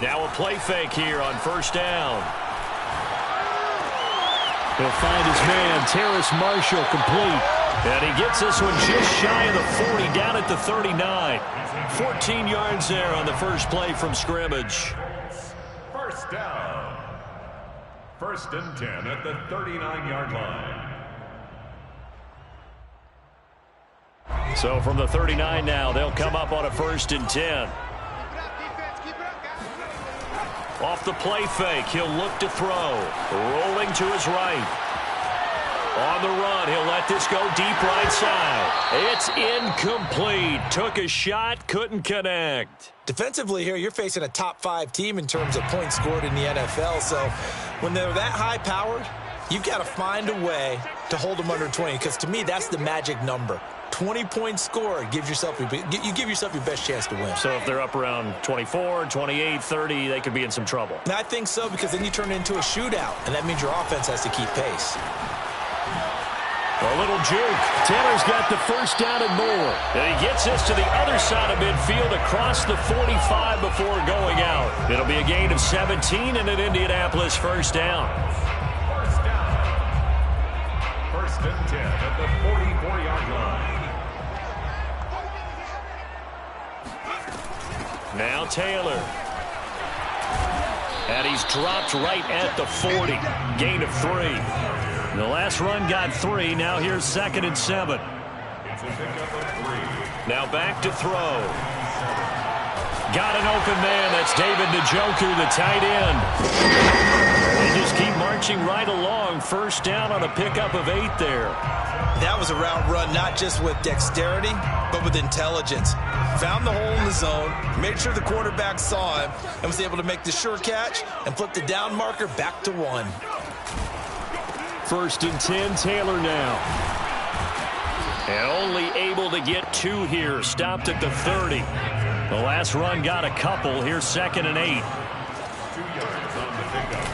Now a play fake here on first down. He'll find his man, Terrace Marshall, complete. And he gets this one just shy of the 40, down at the 39. 14 yards there on the first play from scrimmage. First down. First and 10 at the 39-yard line. So from the 39 now, they'll come up on a first and 10. Off the play fake, he'll look to throw. Rolling to his right. On the run, he'll let this go deep right side. It's incomplete. Took a shot, couldn't connect. Defensively here, you're facing a top-5 team in terms of points scored in the NFL. So when they're that high-powered, you've got to find a way to hold them under 20. Because to me, that's the magic number. 20 points scored, you give yourself your best chance to win. So if they're up around 24, 28, 30, they could be in some trouble. And I think so, because then you turn it into a shootout, and that means your offense has to keep pace. A little juke. Taylor's got the first down and more. And he gets this to the other side of midfield across the 45 before going out. It'll be a gain of 17 and an Indianapolis first down. First down. First and 10 at the 44-yard line. Now Taylor. And he's dropped right at the 40. Gain of 3. The last run got 3. Now here's second and 7. It's a pickup of 3. Now back to throw. Got an open man. That's David Njoku, the tight end. They just keep marching right along. First down on a pickup of 8 there. That was a route run, not just with dexterity, but with intelligence. Found the hole in the zone, made sure the quarterback saw him, and was able to make the sure catch and flip the down marker back to 1. First and 10, Taylor now. And only able to get 2 here. Stopped at the 30. The last run got a couple. Here's second and 8. 2 yards on the pickup.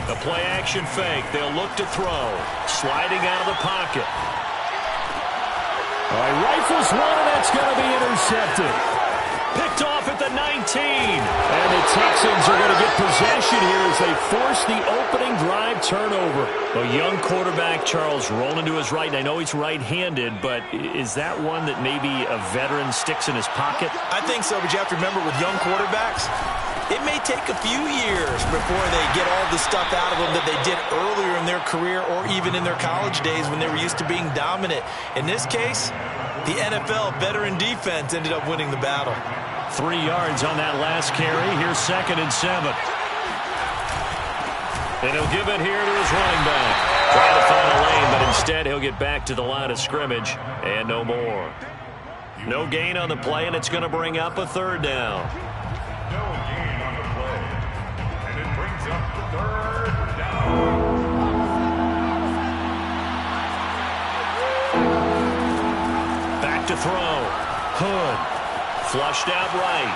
The play action fake. They'll look to throw. Sliding out of the pocket. All right, rifles one, and that's going to be intercepted. Picked off at the 19. And the Texans are going to get possession here as they force the opening drive turnover. A young quarterback, Charles, rolling to his right. And I know he's right-handed, but is that one that maybe a veteran sticks in his pocket? I think so, but you have to remember with young quarterbacks, it may take a few years before they get all the stuff out of them that they did earlier in their career or even in their college days when they were used to being dominant. In this case, the NFL veteran defense ended up winning the battle. 3 yards on that last carry. Here's second and 7. And he'll give it here to his running back. Trying to find a lane, but instead he'll get back to the line of scrimmage and no more. No gain on the play, and it's going to bring up a third down. No gain on the play. And it brings up the third down. Back to throw. Hood. Flushed out right.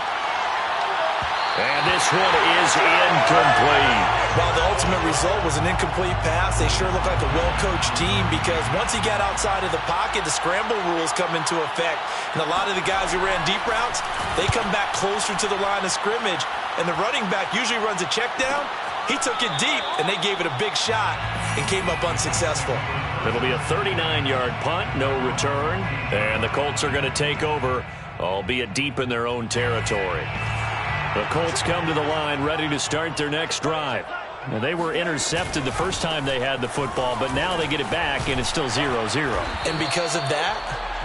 And this one is incomplete. While the ultimate result was an incomplete pass, they sure look like a well-coached team because once he got outside of the pocket, the scramble rules come into effect. And a lot of the guys who ran deep routes, they come back closer to the line of scrimmage. And the running back usually runs a check down. He took it deep, and they gave it a big shot and came up unsuccessful. It'll be a 39-yard punt, no return. And the Colts are going to take over, albeit deep in their own territory. The Colts come to the line ready to start their next drive. Now, they were intercepted the first time they had the football, but now they get it back, and it's still 0-0. And because of that,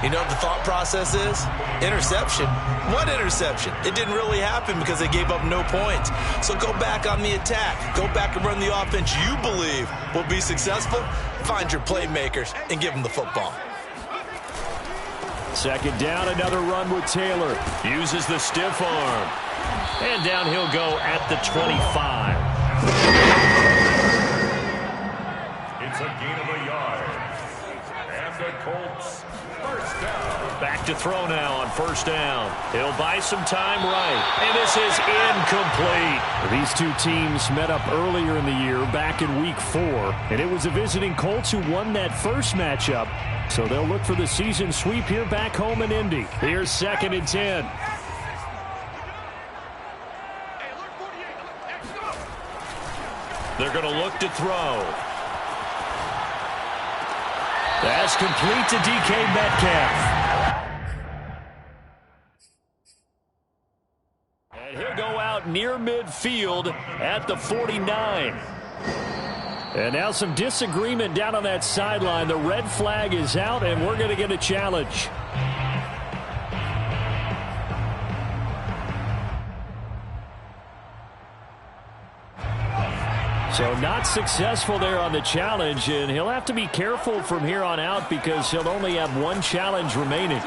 you know what the thought process is? Interception. What interception? It didn't really happen because they gave up no points. So go back on the attack. Go back and run the offense you believe will be successful. Find your playmakers and give them the football. Second down, another run with Taylor. Uses the stiff arm. And down he'll go at the 25. It's a gain of a yard. And the Colts first down. Back to throw now on first down. He'll buy some time right. And this is incomplete. These two teams met up earlier in the year back in week 4. And it was the visiting Colts who won that first matchup. So they'll look for the season sweep here back home in Indy. Here's second and 10. They're going to look to throw. That's complete to DK Metcalf. And he'll go out near midfield at the 49. And now some disagreement down on that sideline. The red flag is out, and we're going to get a challenge. So not successful there on the challenge, and he'll have to be careful from here on out because he'll only have one challenge remaining.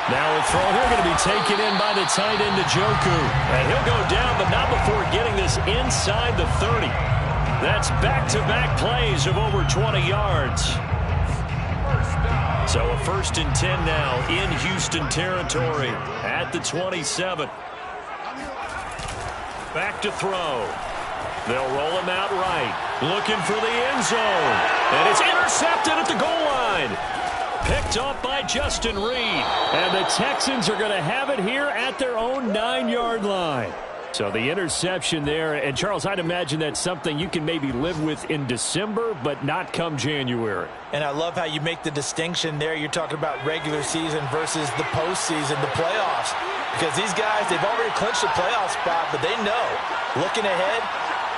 Now a throw here going to be taken in by the tight end, Njoku. And he'll go down, but not before getting this inside the 30. That's back-to-back plays of over 20 yards. So a 1st and 10 now in Houston territory at the 27. Back to throw. They'll roll him out right. Looking for the end zone. And it's intercepted at the goal line. Picked up by Justin Reed. And the Texans are going to have it here at their own 9-yard line. So the interception there. And, Charles, I'd imagine that's something you can maybe live with in December, but not come January. And I love how you make the distinction there. You're talking about regular season versus the postseason, the playoffs. Because these guys, they've already clinched a playoff spot, but they know, looking ahead,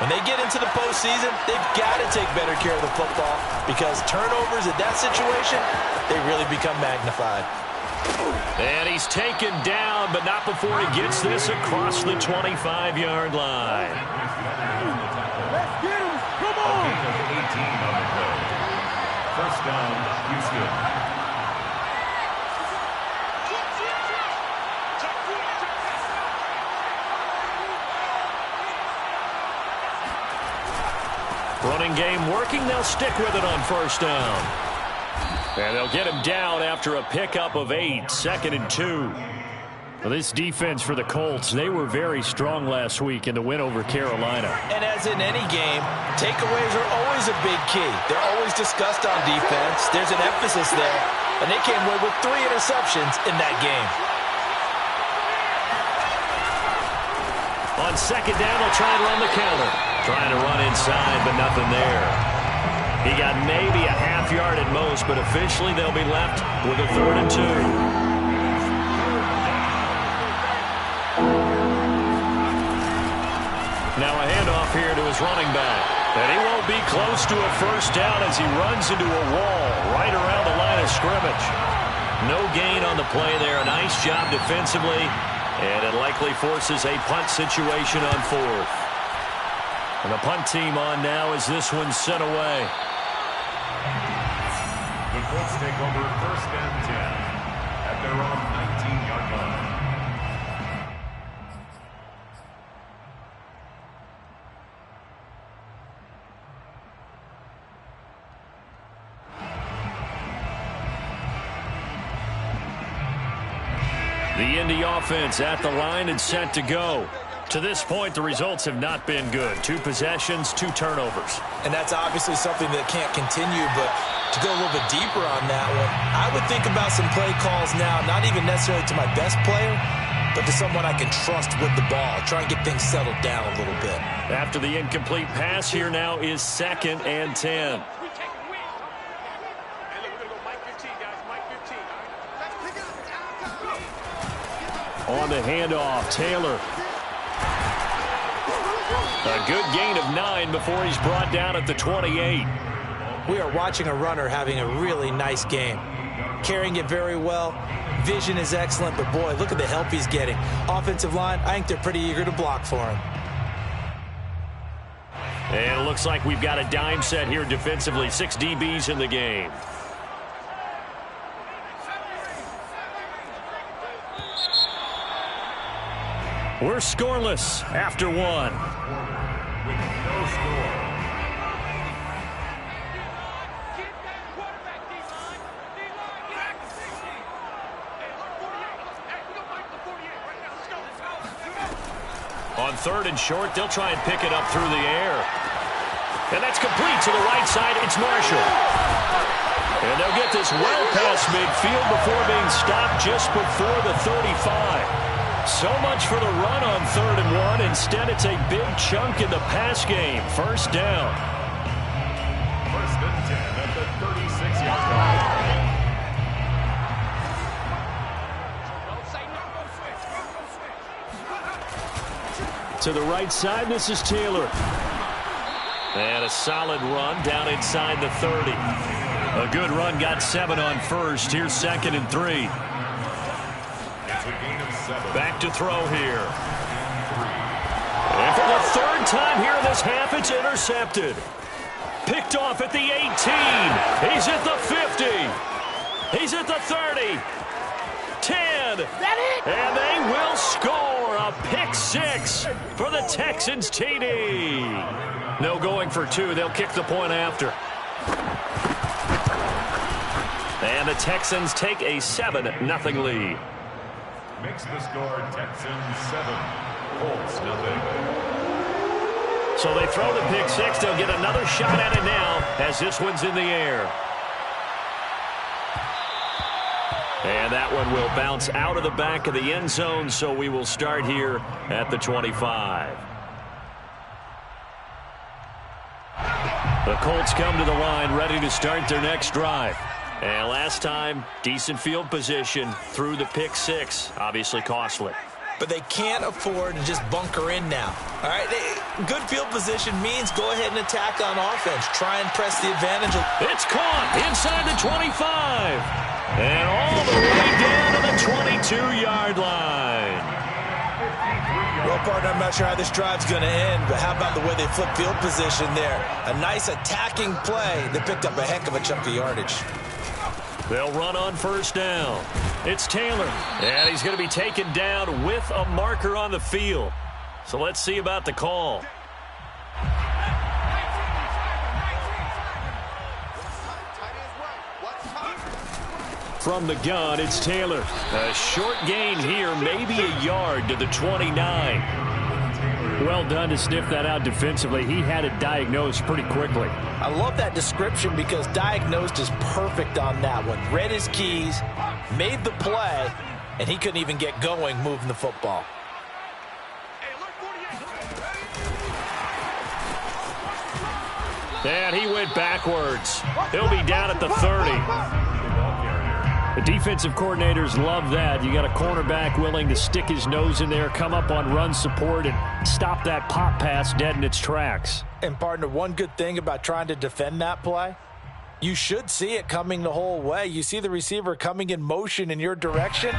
when they get into the postseason, they've got to take better care of the football because turnovers in that situation, they really become magnified. And he's taken down, but not before he gets this across the 25-yard line. Let's get him. Come on. A gain of 18 on the play. First down, Houston. Running game working. They'll stick with it on first down. And they'll get him down after a pickup of 8, 2nd and 2. Well, this defense for the Colts, they were very strong last week in the win over Carolina. And as in any game, takeaways are always a big key. They're always discussed on defense. There's an emphasis there. And they came away with 3 interceptions in that game. On 2nd down, they'll try and run the counter. Trying to run inside, but nothing there. He got maybe a half yard at most, but officially they'll be left with a 3rd and 2. Now a handoff here to his running back. And he won't be close to a first down as he runs into a wall right around the line of scrimmage. No gain on the play there. A nice job defensively. And it likely forces a punt situation on 4th. And the punt team on now as this one's sent away. The Colts take over 1st and 10 at their own 19-yard line. The Indy offense at the line and set to go. To this point, the results have not been good. 2 possessions, 2 turnovers. And that's obviously something that can't continue, but to go a little bit deeper on that one, I would think about some play calls now, not even necessarily to my best player, but to someone I can trust with the ball. Try and get things settled down a little bit. After the incomplete pass, here now is 2nd and 10. On the handoff, Taylor. A good gain of 9 before he's brought down at the 28. We are watching a runner having a really nice game. Carrying it very well. Vision is excellent, but boy, look at the help he's getting. Offensive line, I think they're pretty eager to block for him. And it looks like we've got a dime set here defensively. 6 DBs in the game. We're scoreless after 1. With no score. On 3rd and short, they'll try and pick it up through the air. And that's complete to the right side. It's Marshall. And they'll get this well past midfield before being stopped just before the 35. So much for the run on 3rd and 1. Instead, it's a big chunk in the pass game. First down. 1st and 10 at the 36-yard line. To the right side, this is Taylor. And a solid run down inside the 30. A good run, got 7 on 1st. Here's 2nd and 3. Back to throw here. And for the 3rd time here in this half, it's intercepted. Picked off at the 18. He's at the 50. He's at the 30. 10. And they will score a pick 6 for the Texans TD. No going for 2. They'll kick the point after. And the Texans take a 7-0 lead. Makes the score Texans 7, Colts 0. So they throw the pick 6. They'll get another shot at it now as this one's in the air. And that one will bounce out of the back of the end zone, so we will start here at the 25. The Colts come to the line ready to start their next drive. And last time, decent field position through the pick 6. Obviously costly. But they can't afford to just bunker in now. All right, good field position means go ahead and attack on offense. Try and press the advantage. It's caught inside the 25. And all the way down to the 22-yard line. Well, partner, I'm not sure how this drive's going to end, but how about the way they flip field position there? A nice attacking play. They picked up a heck of a chunk of yardage. They'll run on 1st down. It's Taylor. And he's going to be taken down with a marker on the field. So let's see about the call. From the gun, it's Taylor. A short gain here, maybe a yard to the 29. Well done to sniff that out defensively. He had it diagnosed pretty quickly. I love that description because diagnosed is perfect on that one. Read his keys, made the play, and he couldn't even get going moving the football. And he went backwards. He'll be down at the 30. The defensive coordinators love that. You got a cornerback willing to stick his nose in there, come up on run support, and stop that pop pass dead in its tracks. And, partner, one good thing about trying to defend that play, you should see it coming the whole way. You see the receiver coming in motion in your direction.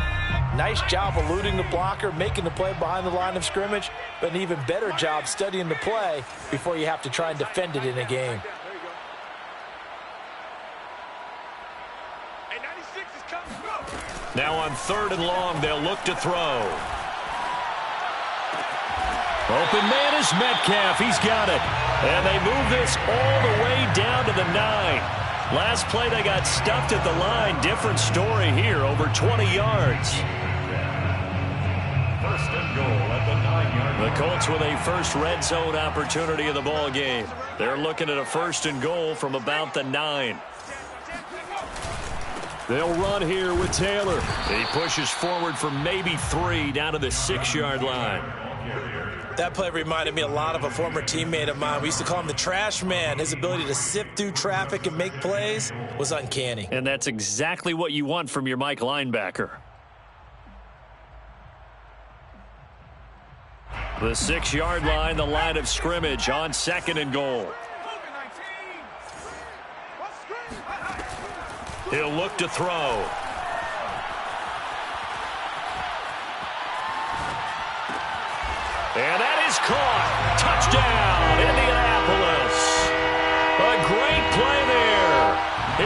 Nice job eluding the blocker, making the play behind the line of scrimmage, but an even better job studying the play before you have to try and defend it in a game. Now on 3rd and long, they'll look to throw. Open man is Metcalf. He's got it. And they move this all the way down to the 9. Last play, they got stuffed at the line. Different story here, over 20 yards. 1st and goal at the 9-yard line. The Colts with a first red zone opportunity in the ball game. They're looking at a 1st and goal from about the 9. They'll run here with Taylor. He pushes forward for maybe 3 down to the 6-yard line. That play reminded me a lot of a former teammate of mine. We used to call him the trash man. His ability to sift through traffic and make plays was uncanny. And that's exactly what you want from your Mike linebacker. The 6-yard line, the line of scrimmage on 2nd and goal. He'll look to throw. And that is caught. Touchdown, Indianapolis. A great play there.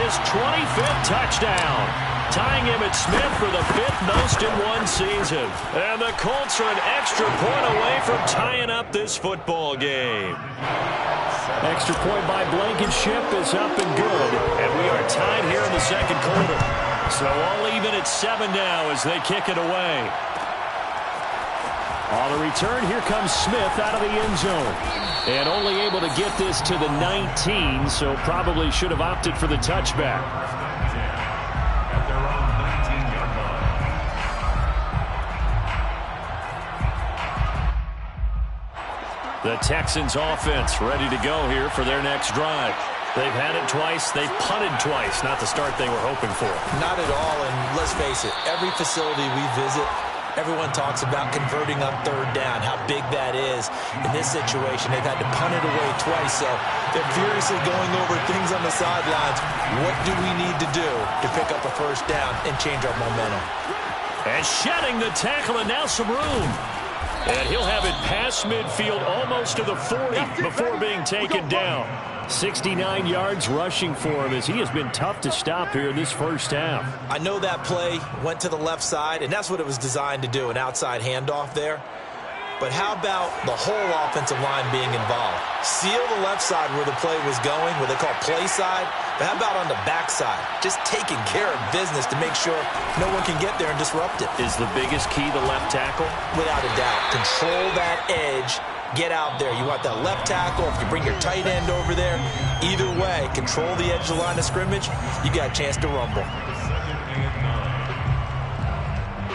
His 25th touchdown. Tying Emmitt Smith for the 5th most in one season. And the Colts are an extra point away from tying up this football game. Extra point by Blankenship is up and good. And we are tied here in the 2nd quarter. So all even at 7 now as they kick it away. On the return, here comes Smith out of the end zone. And only able to get this to the 19, so probably should have opted for the touchback. At their own 19-yard The Texans offense ready to go here for their next drive. They've had it twice. They've punted twice. Not the start they were hoping for. Not at all, and let's face it, every facility we visit, everyone talks about converting on third down, how big that is. In this situation, they've had to punt it away twice, so they're furiously going over things on the sidelines. What do we need to do to pick up a first down and change our momentum? And shedding the tackle, and now some room. And he'll have it past midfield, almost to the 40 before being taken down. 69 yards rushing for him as he has been tough to stop here in this first half. I know that play went to the left side, and that's what it was designed to do, an outside handoff there. But how about the whole offensive line being involved? Seal the left side where the play was going, what they call play side. But how about on the back side? Just taking care of business to make sure no one can get there and disrupt it. Is the biggest key the left tackle? Without a doubt. Control that edge. Get out there. You want that left tackle. If you bring your tight end over there, either way, control the edge of the line of scrimmage, you got a chance to rumble.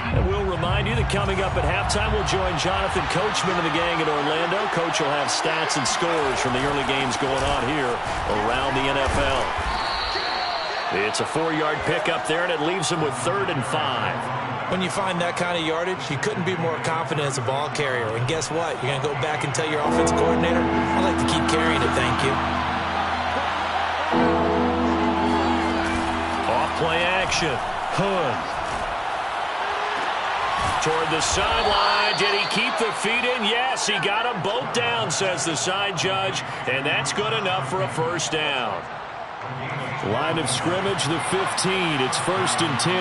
And we'll remind you that coming up at halftime, we'll join Jonathan Coachman and the gang in Orlando. Coach will have stats and scores from the early games going on here around the NFL. It's a 4-yard pickup there, and it leaves him with 3rd and 5. When you find that kind of yardage, you couldn't be more confident as a ball carrier. And guess what? You're going to go back and tell your offensive coordinator, I'd like to keep carrying it, thank you. Off-play action. Hood. Toward the sideline. Did he keep the feet in? Yes, he got them both down, says the side judge. And that's good enough for a first down. Line of scrimmage, the 15. It's 1st and 10.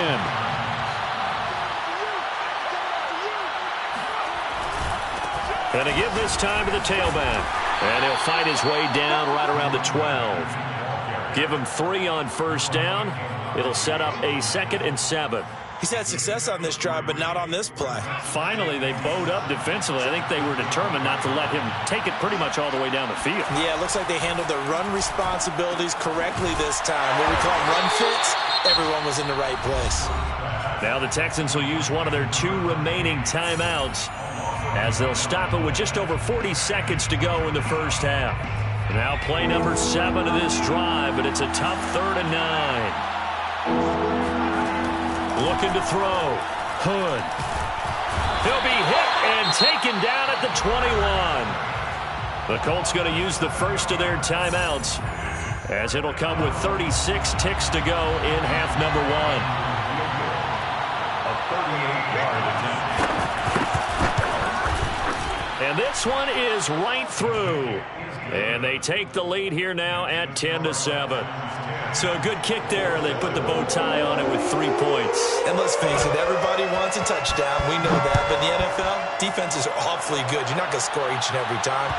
And to give this time to the tailback. And he'll fight his way down right around the 12. Give him 3 on first down. It'll set up a 2nd and 7. He's had success on this drive, but not on this play. Finally, they bowed up defensively. I think they were determined not to let him take it pretty much all the way down the field. Yeah, it looks like they handled their run responsibilities correctly this time. What we call run fits, everyone was in the right place. Now the Texans will use one of their 2 remaining timeouts as they'll stop it with just over 40 seconds to go in the first half. Now play number 7 of this drive, but it's a tough 3rd and 9. Looking to throw. Hood. He'll be hit and taken down at the 21. The Colts going to use the first of their timeouts as it'll come with 36 ticks to go in half number 1. And this one is right through. And they take the lead here now at 10-7. So a good kick there. They put the bow tie on it with 3 points. And let's face it, everybody wants a touchdown. We know that. But in the NFL, defenses are awfully good. You're not going to score each and every time.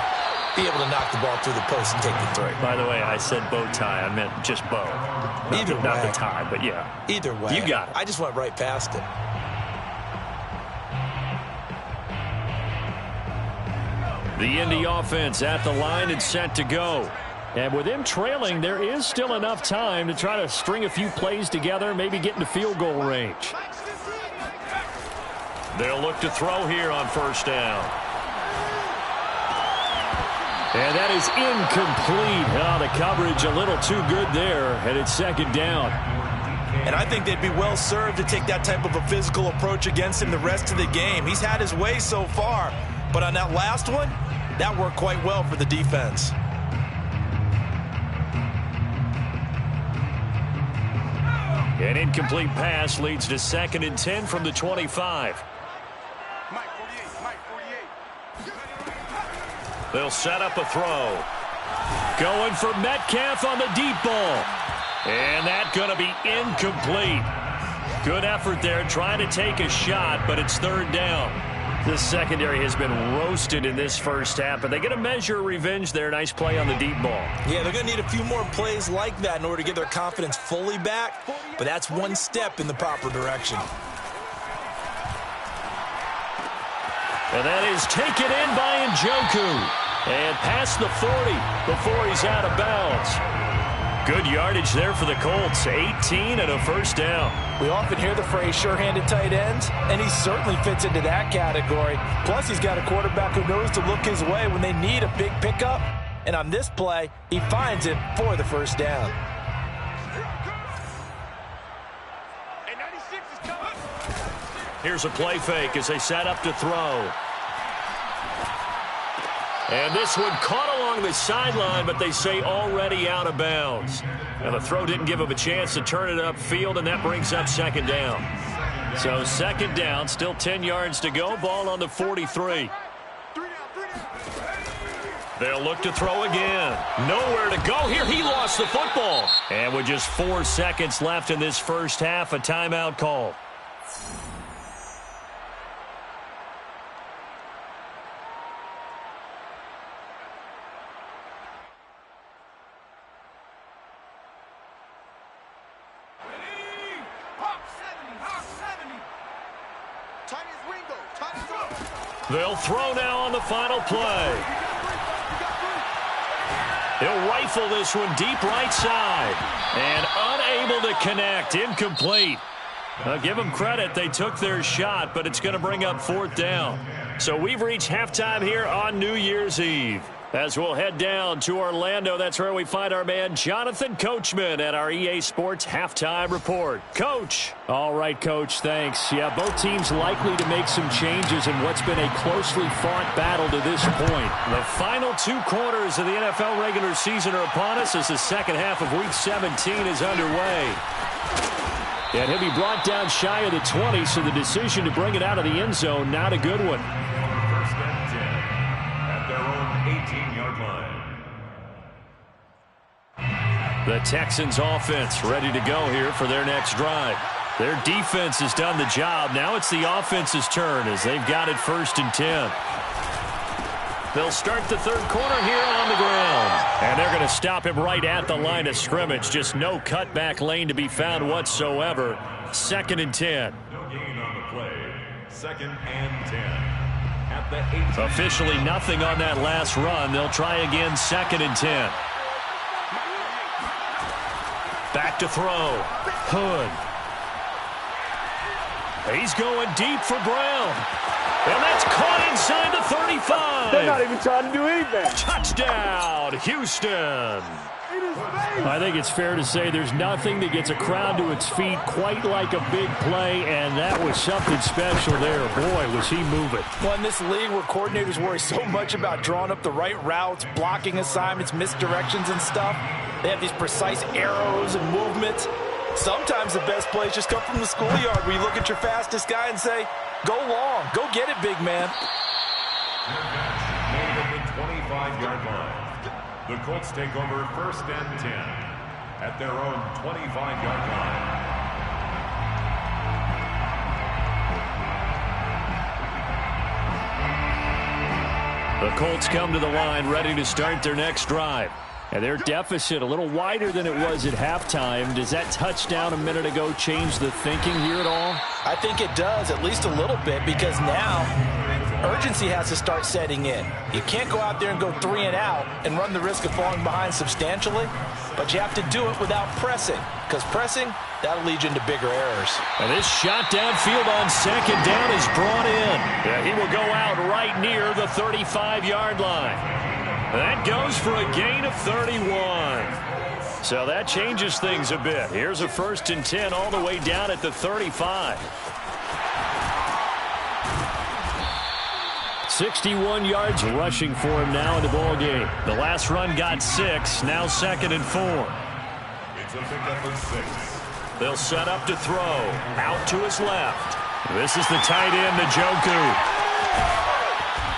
Be able to knock the ball through the post and take the 3. By the way, I said bow tie. I meant just bow. Not the tie, but yeah. Either way. You got it. I just went right past it. The Indy offense at the line and set to go. And with them trailing, there is still enough time to try to string a few plays together, maybe get into field goal range. They'll look to throw here on first down. And that is incomplete. Oh, the coverage a little too good there, and it's 2nd down. And I think they'd be well served to take that type of a physical approach against him the rest of the game. He's had his way so far, but on that last one, that worked quite well for the defense. An incomplete pass leads to 2nd and 10 from the 25. They'll set up a throw. Going for Metcalf on the deep ball. And that's going to be incomplete. Good effort there, trying to take a shot, but it's 3rd down. This secondary has been roasted in this first half, but they get a measure of revenge there. Nice play on the deep ball. Yeah, they're going to need a few more plays like that in order to get their confidence fully back, but that's one step in the proper direction. And that is taken in by Njoku. And past the 40 before he's out of bounds. Good yardage there for the Colts. 18 and a first down. We often hear the phrase sure-handed tight ends, and he certainly fits into that category. Plus, he's got a quarterback who knows to look his way when they need a big pickup. And on this play, he finds it for the first down. Here's a play fake as they set up to throw. And this one caught along the sideline, but they say already out of bounds. And the throw didn't give him a chance to turn it upfield, and that brings up second down. So second down, still 10 yards to go. Ball on the 43. They'll look to throw again. Nowhere to go here. He lost the football. And with just 4 seconds left in this first half, a timeout call. They'll throw now on the final play. He'll rifle this one deep right side. And unable to connect. Incomplete. Give them credit. They took their shot, but it's going to bring up fourth down. So we've reached halftime here on New Year's Eve. As we'll head down to Orlando, that's where we find our man Jonathan Coachman at our EA Sports Halftime Report. Coach. All right, Coach, thanks. Yeah, both teams likely to make some changes in what's been a closely fought battle to this point. The final 2 quarters of the NFL regular season are upon us as the second half of Week 17 is underway. And he'll be brought down shy of the 20, so the decision to bring it out of the end zone, not a good one. First and 10 at their own 18-yard line. The Texans offense ready to go here for their next drive. Their defense has done the job. Now it's the offense's turn as they've got it first and 10. They'll start the third quarter here on the ground. And they're going to stop him right at the line of scrimmage. Just no cutback lane to be found whatsoever. Second and 10. No gain on the play. Second and 10 at the 18. Officially nothing on that last run. They'll try again second and 10. Back to throw. Hood. He's going deep for Brown. And that's caught inside the 35. They're not even trying to do anything. Touchdown, Houston. I think it's fair to say there's nothing that gets a crowd to its feet quite like a big play, and that was something special there. Boy, was he moving. Well, in this league where coordinators worry so much about drawing up the right routes, blocking assignments, misdirections and stuff, they have these precise arrows and movements. Sometimes the best plays just come from the schoolyard where you look at your fastest guy and say, go long, go get it, big man. Made at the 25-yard line. The Colts take over first and 10 at their own 25-yard line. The Colts come to the line ready to start their next drive. And their deficit a little wider than it was at halftime. Does that touchdown a minute ago change the thinking here at all? I think it does, at least a little bit, because now urgency has to start setting in. You can't go out there and go 3 and out and run the risk of falling behind substantially, but you have to do it without pressing, because pressing, that'll lead you into bigger errors. And this shot downfield on second down is brought in. Yeah, he will go out right near the 35-yard line. That goes for a gain of 31. So that changes things a bit. Here's a first and 10 all the way down at the 35. 61 yards rushing for him now in the ball game. The last run got 6, now second and 4. It's a pickup of 6. They'll set up to throw. Out to his left. This is the tight end, Njoku.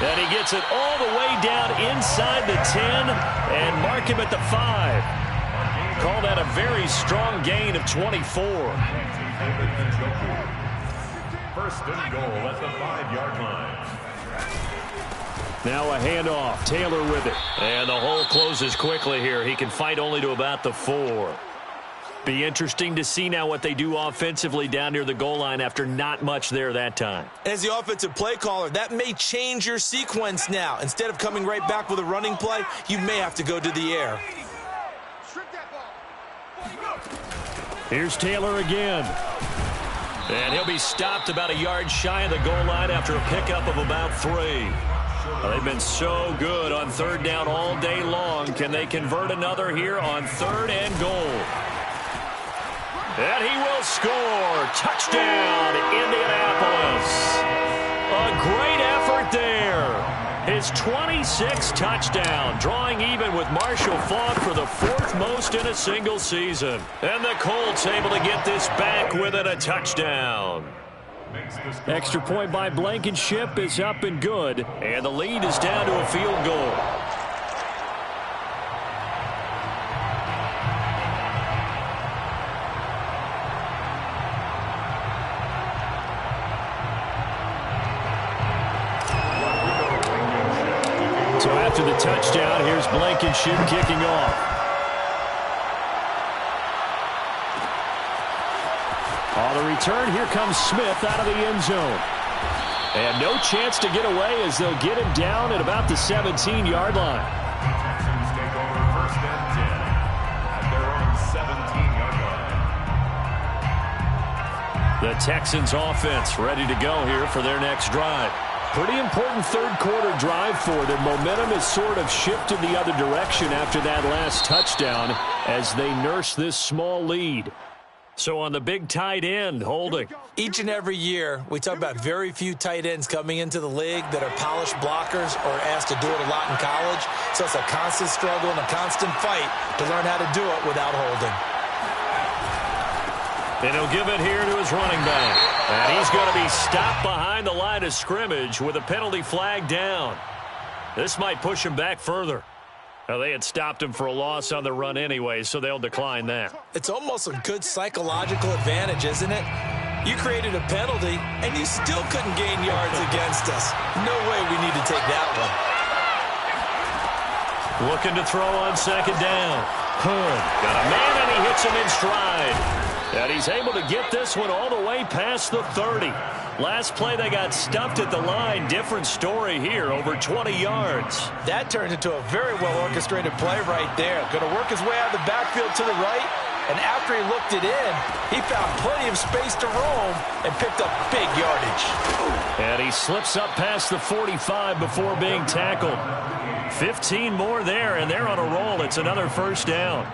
And he gets it all the way down inside the 10 and mark him at the 5. Call that a very strong gain of 24. First and goal at the 5-yard line. Now a handoff. Taylor with it. And the hole closes quickly here. He can fight only to about the 4. Be interesting to see now what they do offensively down near the goal line after not much there that time. As the offensive play caller, that may change your sequence now. Instead of coming right back with a running play, you may have to go to the air. Here's Taylor again. And he'll be stopped about a yard shy of the goal line after a pickup of about 3. They've been so good on third down all day long. Can they convert another here on 3rd and goal? And he will score. Touchdown, Indianapolis. A great effort there. His 26th touchdown, drawing even with Marshall Faulk for the 4th most in a single season. And the Colts able to get this back within a touchdown. Extra point by Blankenship is up and good. And the lead is down to a field goal. So after the touchdown, here's Blankenship kicking off. On the return, here comes Smith out of the end zone. And no chance to get away as they'll get him down at about the 17-yard line. Texans take over 1st and 10 at their own 17-yard line. The Texans offense ready to go here for their next drive. Pretty important third-quarter drive for them. Momentum has sort of shifted the other direction after that last touchdown as they nurse this small lead. So on the big tight end, holding. Each and every year, we talk about very few tight ends coming into the league that are polished blockers or asked to do it a lot in college. So it's a constant struggle and a constant fight to learn how to do it without holding. And he'll give it here to his running back. And he's going to be stopped behind the line of scrimmage with a penalty flag down. This might push him back further. Now, they had stopped him for a loss on the run anyway, so they'll decline that. It's almost a good psychological advantage, isn't it? You created a penalty, and you still couldn't gain yards against us. No way we need to take that one. Looking to throw on 2nd down. Hood got a man, and he hits him in stride. And he's able to get this one all the way past the 30. Last play, they got stuffed at the line. Different story here, over 20 yards. That turned into a very well-orchestrated play right there. Going to work his way out of the backfield to the right, and after he looked it in, he found plenty of space to roam and picked up big yardage. And he slips up past the 45 before being tackled. 15 more there, and they're on a roll. It's another 1st down.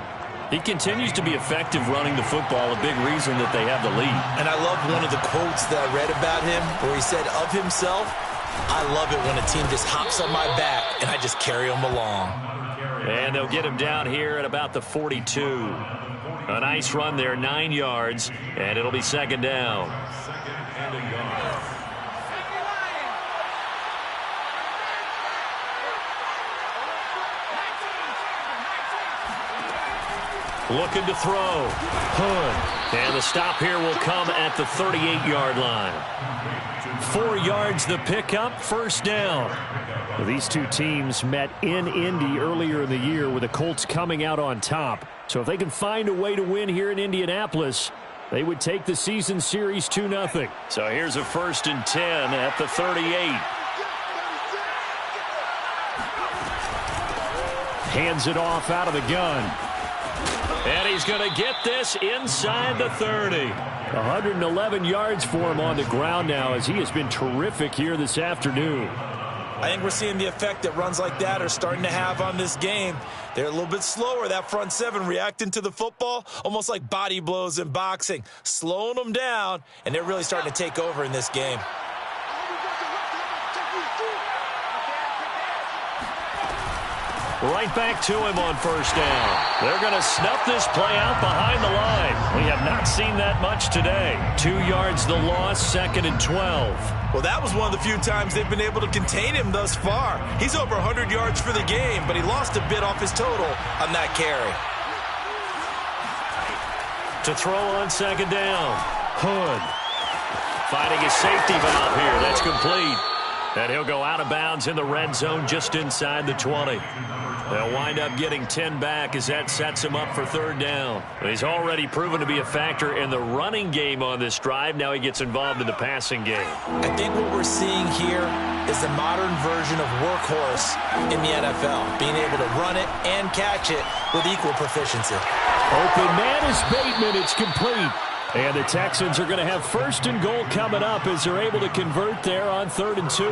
He continues to be effective running the football, a big reason that they have the lead. And I love one of the quotes that I read about him where he said of himself, I love it when a team just hops on my back and I just carry them along. And they'll get him down here at about the 42. A nice run there, 9 yards, and it'll be 2nd down. 2nd and a yard. Looking to throw. Hood. And the stop here will come at the 38-yard line. 4 yards the pickup, 1st down. Well, these two teams met in Indy earlier in the year with the Colts coming out on top. So if they can find a way to win here in Indianapolis, they would take the season series 2-0. So here's a 1st and 10 at the 38. Hands it off out of the gun. And he's going to get this inside the 30. 111 yards for him on the ground now as he has been terrific here this afternoon. I think we're seeing the effect that runs like that are starting to have on this game. They're a little bit slower, that front 7 reacting to the football, almost like body blows in boxing, slowing them down, and they're really starting to take over in this game. Right back to him on 1st down. They're going to snuff this play out behind the line. We have not seen that much today. 2 yards the loss, 2nd and 12. Well, that was one of the few times they've been able to contain him thus far. He's over 100 yards for the game, but he lost a bit off his total on that carry. To throw on 2nd down. Hood finding his safety valve here. That's complete. And he'll go out of bounds in the red zone just inside the 20. They'll wind up getting 10 back as that sets him up for third down. He's already proven to be a factor in the running game on this drive. Now he gets involved in the passing game. I think what we're seeing here is the modern version of workhorse in the NFL, being able to run it and catch it with equal proficiency. Open man is Bateman. It's complete. And the Texans are going to have first and goal coming up as they're able to convert there on 3rd and 2.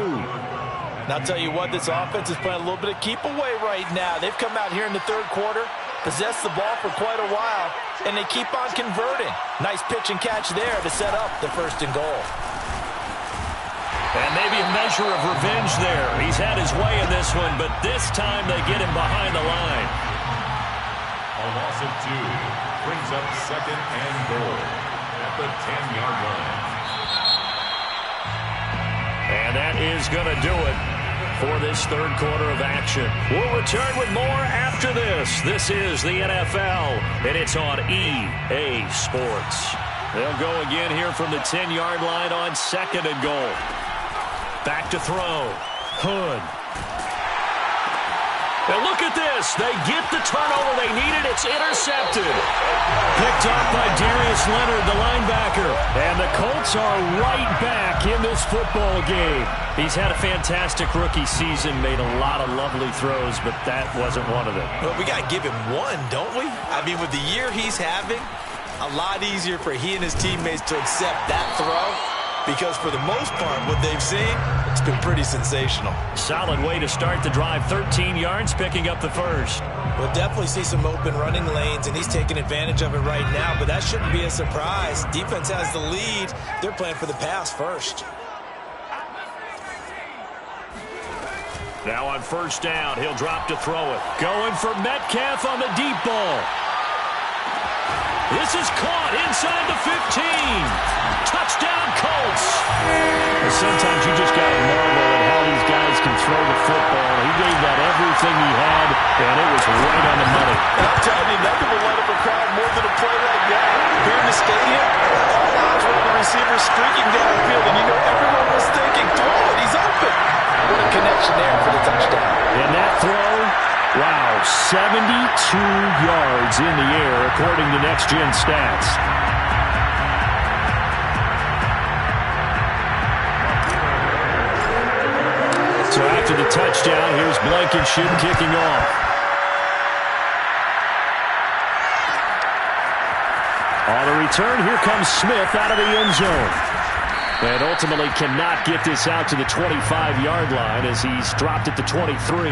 And I'll tell you what, this offense is playing a little bit of keep away right now. They've come out here in the third quarter, possessed the ball for quite a while, and they keep on converting. Nice pitch and catch there to set up the first and goal. And maybe a measure of revenge there. He's had his way in this one, but this time they get him behind the line. A loss of 2 brings up 2nd and goal at the 10-yard line. And that is going to do it for this third quarter of action. We'll return with more after this. This is the NFL, and it's on EA Sports. They'll go again here from the 10-yard line on 2nd and goal. Back to throw. Hood. Now look at this. They get the turnover they needed. It's intercepted. Picked off by Darius Leonard, the linebacker. And the Colts are right back in this football game. He's had a fantastic rookie season, made a lot of lovely throws, but that wasn't one of them. Well, we got to give him one, don't we? I mean, with the year he's having, a lot easier for he and his teammates to accept that throw. Because for the most part, what they've seen, it's been pretty sensational. Solid way to start the drive. 13 yards, picking up the first. We'll definitely see some open running lanes, and he's taking advantage of it right now, but that shouldn't be a surprise. Defense has the lead. They're playing for the pass first. Now on first down, he'll drop to throw it. Going for Metcalf on the deep ball. This is caught inside the 15. Touchdown, Colts. Sometimes you just got to marvel at how these guys can throw the football. He gave that everything he had, and it was right on the money. I'm telling you, nothing will light up a crowd more than a play like that. Here in the stadium, all eyes were on the receiver streaking down the field, and you know everyone was thinking, throw it, he's open. What a connection there for the touchdown. And that throw, wow, 72 yards in the air, according to Next Gen Stats. So after the touchdown, here's Blankenship kicking off. On the return, here comes Smith out of the end zone. And ultimately cannot get this out to the 25-yard line as he's dropped at the 23.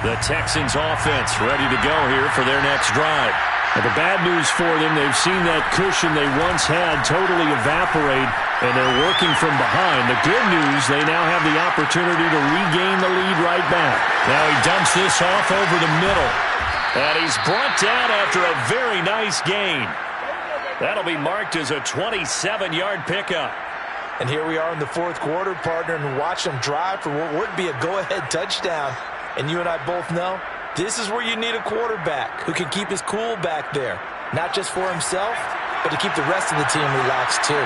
The Texans offense ready to go here for their next drive. And the bad news for them, they've seen that cushion they once had totally evaporate, and they're working from behind. The good news, they now have the opportunity to regain the lead right back. Now he dumps this off over the middle. And he's brought down after a very nice gain. That'll be marked as a 27-yard pickup. And here we are in the fourth quarter, partner, and watch them drive for what would be a go-ahead touchdown. And you and I both know this is where you need a quarterback who can keep his cool back there. Not just for himself, but to keep the rest of the team relaxed too.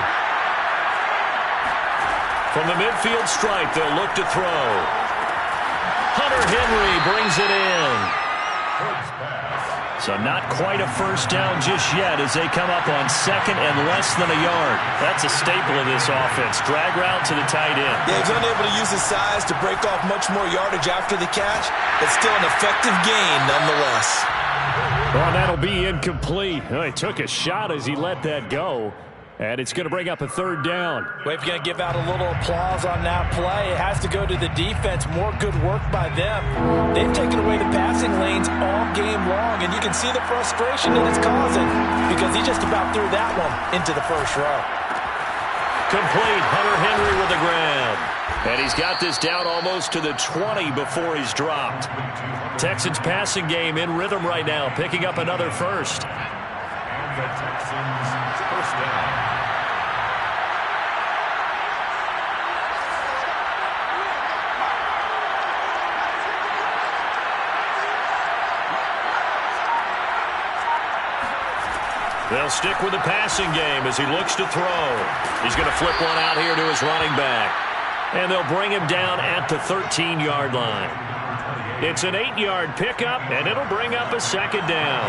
From the midfield stripe, they'll look to throw. Hunter Henry brings it in. So not quite a first down just yet as they come up on second and less than a yard. That's a staple of this offense. Drag route to the tight end. Yeah, he's unable to use his size to break off much more yardage after the catch, but still an effective gain nonetheless. Well, that'll be incomplete. Well, he took a shot as he let that go. And it's going to bring up a third down. Well, if you're going to give out a little applause on that play, it has to go to the defense. More good work by them. They've taken away the passing lanes all game long, and you can see the frustration that it's causing because he just about threw that one into the first row. Complete. Hunter Henry with the grab. And he's got this down almost to the 20 before he's dropped. Texans passing game in rhythm right now, picking up another first. And the Texans first down. They'll stick with the passing game as he looks to throw. He's going to flip one out here to his running back. And they'll bring him down at the 13-yard line. It's an 8-yard pickup, and it'll bring up a second down.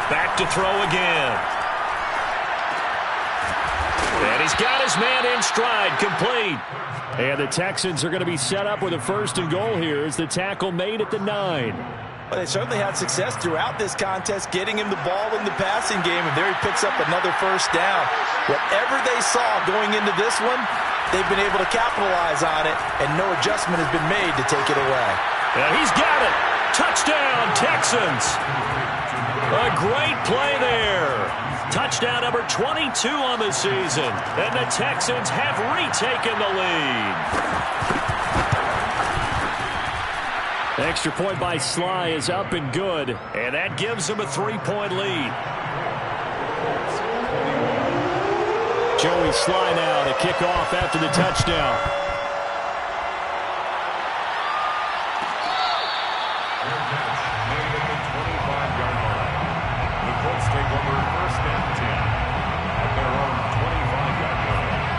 Back to throw again. And he's got his man in stride, complete. And the Texans are going to be set up with a 1st and goal here as the tackle made at the 9. Well, they certainly had success throughout this contest getting him the ball in the passing game, and there he picks up another 1st down. Whatever they saw going into this one, they've been able to capitalize on it, and no adjustment has been made to take it away. And he's got it. Touchdown, Texans. A great play there. Touchdown number 22 on the season. And the Texans have retaken the lead. Extra point by Sly is up and good. And that gives them a 3-point lead. Joey Sly now to kick off after the touchdown.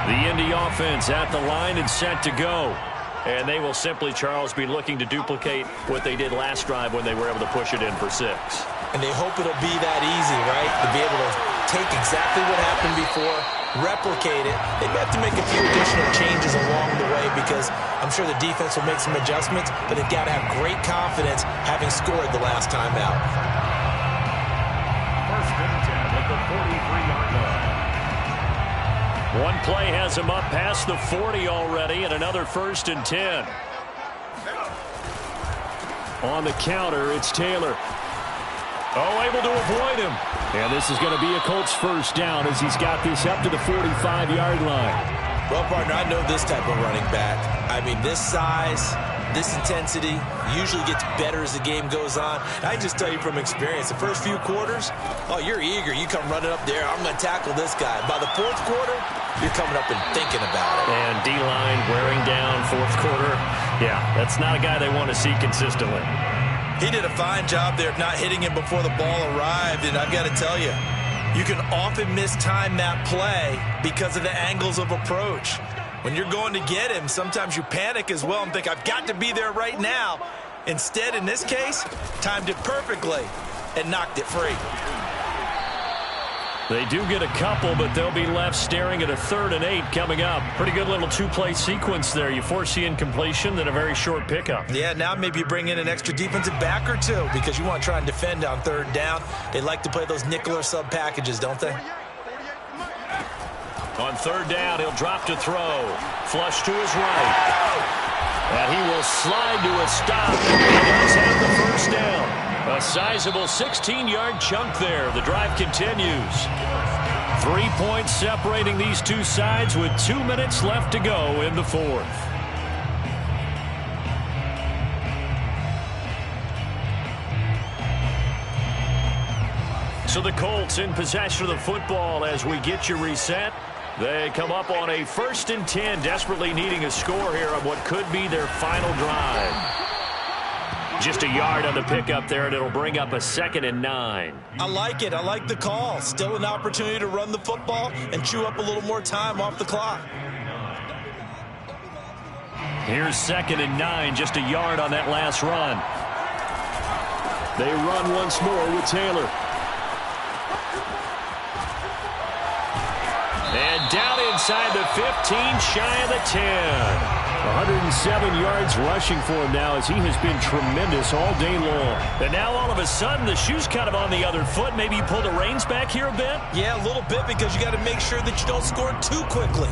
The Indy offense at the line and set to go. And they will simply, Charles, be looking to duplicate what they did last drive when they were able to push it in for 6. And they hope it'll be that easy, right? To be able to take exactly what happened before, replicate it. They may have to make a few additional changes along the way because I'm sure the defense will make some adjustments, but they've got to have great confidence having scored the last time out. 1st and 10 at the 43-yard line. One play has him up past the 40 already, and another 1st and 10. On the counter, it's Taylor. Oh, able to avoid him. And this is going to be a Colts 1st down as he's got this up to the 45-yard line. Well, partner, I know this type of running back. I mean, this size, this intensity usually gets better as the game goes on. I just tell you from experience, the first few quarters, oh, you're eager. You come running up there, I'm going to tackle this guy. By the 4th quarter, you're coming up and thinking about it. And D-line wearing down 4th quarter. Yeah, that's not a guy they want to see consistently. He did a fine job there of not hitting him before the ball arrived, and I've got to tell you, you can often mistime that play because of the angles of approach. When you're going to get him, sometimes you panic as well and think, I've got to be there right now. Instead, in this case, timed it perfectly and knocked it free. They do get a couple, but they'll be left staring at a 3rd and 8 coming up. Pretty good little 2-play sequence there. You force the incompletion, then a very short pickup. Yeah, now maybe you bring in an extra defensive back or two because you want to try and defend on 3rd down. They like to play those nickel or sub packages, don't they? On 3rd down, he'll drop to throw. Flush to his right. And he will slide to a stop. He does have the 1st down. A sizable 16-yard chunk there. The drive continues. 3 points separating these two sides with 2 minutes left to go in the 4th. So the Colts in possession of the football as we get you reset. They come up on a 1st and 10, desperately needing a score here on what could be their final drive. Just a yard on the pickup there, and it'll bring up a 2nd and 9. I like it. I like the call. Still an opportunity to run the football and chew up a little more time off the clock. Here's 2nd and 9, just a yard on that last run. They run once more with Taylor. And down inside the 15, shy of the 10. 107 yards rushing for him now as he has been tremendous all day long. And now all of a sudden the shoe's kind of on the other foot. Maybe you pull the reins back here a bit? Yeah, a little bit because you got to make sure that you don't score too quickly.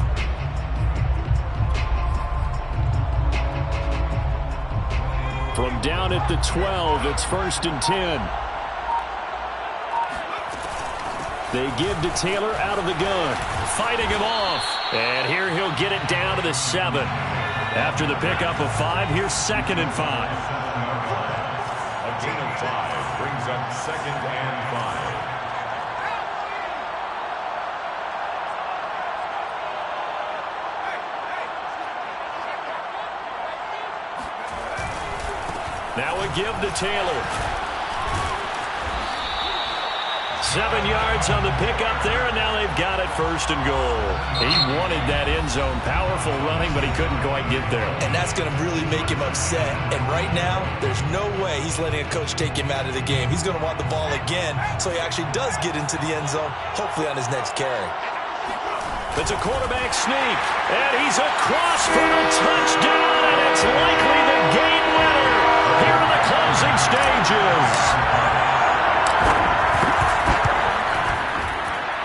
From down at the 12, it's 1st and 10. They give to Taylor out of the gun. Fighting him off. And here he'll get it down to the 7. After the pickup of 5, here's 2nd and 5. A gain of 5 brings up 2nd and 5. Now a give to Taylor. 7 yards on the pickup there, and now they've got it 1st and goal. He wanted that end zone. Powerful running, but he couldn't quite get there. And that's going to really make him upset. And right now, there's no way he's letting a coach take him out of the game. He's going to want the ball again, so he actually does get into the end zone, hopefully on his next carry. It's a quarterback sneak, and he's across for a touchdown, and it's likely the game winner here in the closing stages.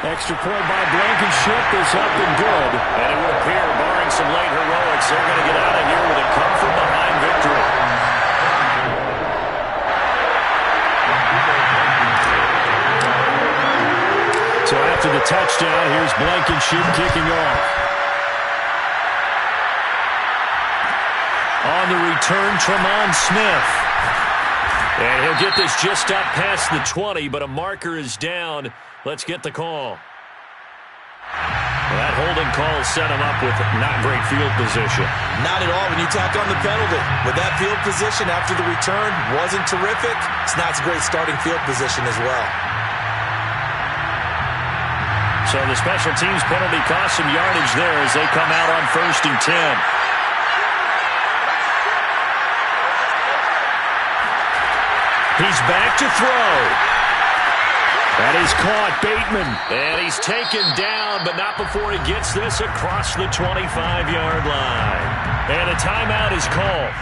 Extra point by Blankenship is up and good. And it would appear, barring some late heroics, they're going to get out of here with a come-from-behind victory. So after the touchdown, here's Blankenship kicking off. On the return, Tremont Smith. And he'll get this just up past the 20, but a marker is down. Let's get the call. That holding call set him up with not great field position. Not at all when you tack on the penalty. With that field position after the return wasn't terrific, it's not a great starting field position as well. So the special teams penalty cost some yardage there as they come out on 1st and 10. He's back to throw. That is caught, Bateman. And he's taken down, but not before he gets this across the 25-yard line. And a timeout is called.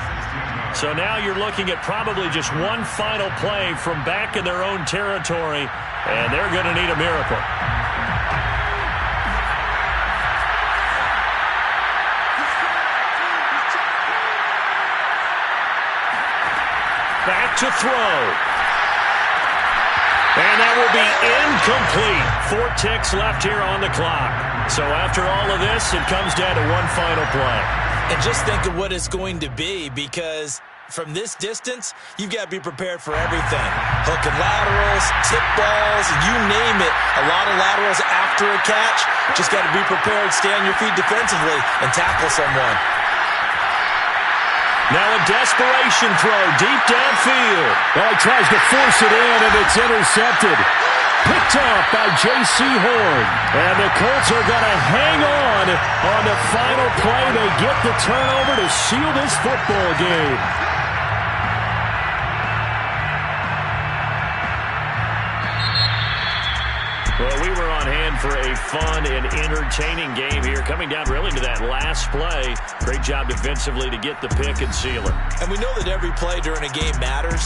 So now you're looking at probably just one final play from back in their own territory, and they're going to need a miracle. Back to throw. And that will be incomplete. 4 ticks left here on the clock. So after all of this, it comes down to one final play. And just think of what it's going to be, because from this distance, you've got to be prepared for everything. Hook and laterals, tip balls, you name it. A lot of laterals after a catch. Just got to be prepared, stay on your feet defensively, and tackle someone. Now a desperation throw deep downfield. Well, he tries to force it in, and it's intercepted. Picked up by J.C. Horn. And the Colts are going to hang on the final play. They get the turnover to seal this football game. Well, we were on hand for a fun and entertaining game here, coming down really to that last play. Great job defensively to get the pick and seal it. And we know that every play during a game matters,